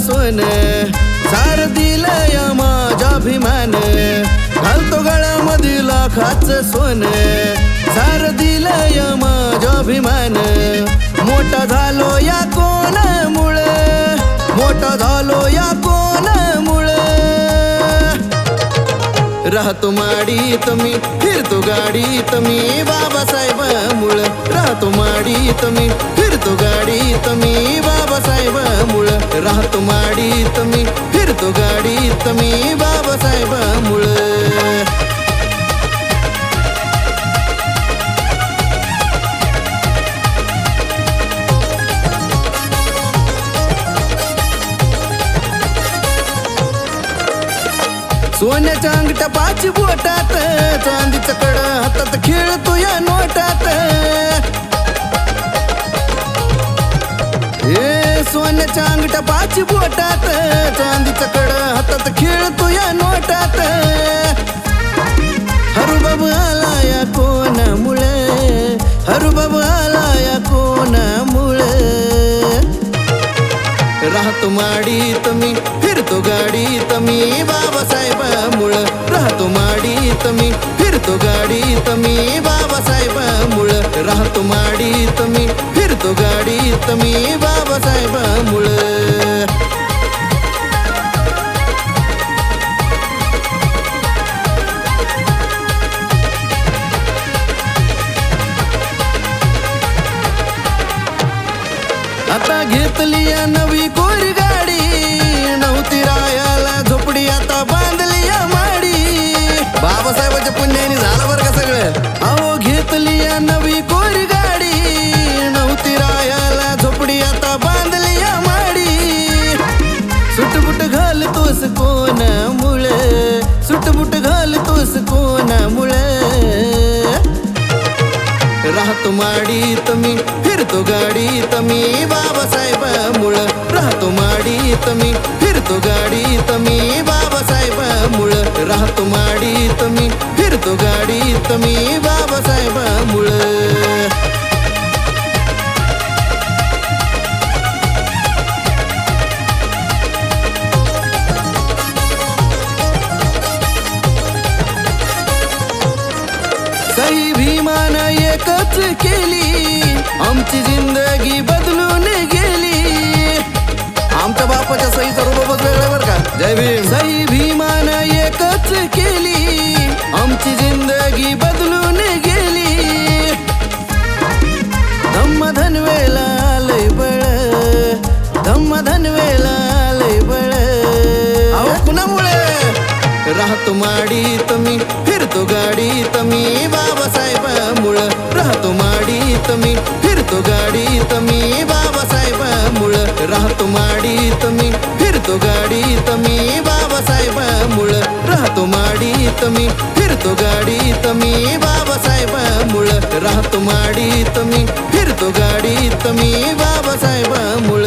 सोन सार दिलंय माझ्याभिमान घालतो गळ्यामध्ये लाखाचं सोन सार दिलंय माझ्याभिमान मोठा झालो या कोणामुळे मोठा झालो या कोणामुळे राहतो माडीत मी फिरतो गाडीत मी बाबासाहेबामुळ राहतो माडीत मी फिरतो गाडीत मी बाबासाहेबामुळ राहतो माडीत मी फिरतो गाडीत मी बाबासाहेबामुळ सोन्याच्या अंगठ्या पाच बोटात चांदीचं कड हातात खेळतो या नोटात हे सोन्याच्या अंगठ्या पाच बोटात चांदीचं कड हातात खेळतो या नोटात हरू आला या कोणामुळे हरू आला या कोणामुळे राहतो माडीत मी फिरतो गाडीत मी बाबासाहेबामुळ राहतो माडीत मी फिरतो गाडीत मी बाबासाहेबामुळ राहतो माडीत मी फिरतो गाडीत मी बाबासाहेबामुळ आता घेतली या नवी कोरी गाडी नव्हती रायाला झोपडी आता बांधली या माडी बाबासाहेबाच्या पुण्याने झालं बरं का सगळं अहो घेतली या नवी कोरी गाडी नव्हती रायाला झोपडी आता बांधली या माडी सुटबुट घालतोस कोणामुळे सुटबुट घालतोस कोणामुळे राहतो माडीत मी फिरतो गाडीत मी बाबासाहेबामुळ राहतो माडीत मी फिरतो गाडीत मी बाबासाहेबामुळ राहतो माडीत मी फिरतो गाडीत मी बाबासाहेबामुळ सही भीमान एकच केली आमची जिंदगी बदलून गेली आमच्या बापाच्या सहीचा रूपच वेगळा बरं का जय भीम सही भीमान एकच केली आमची जिंदगी बदलून गेली धम्म धनवेला लय बळ धम्म धनवेला लय बळ अहो कुणामुळे राहतो माडीत मी फिरतो गाडीत मी बाबासाहेबामुळ राहतो माडीत मी फिरतो गाडीत मी बाबासाहेबामुळ राहतो माडीत मी फिरतो गाडीत मी बाबासाहेबामुळ राहतो माडीत मी फिरतो गाडीत मी बाबासाहेबामुळ राहतो माडीत मी फिरतो गाडीत मी बाबासाहेबामुळ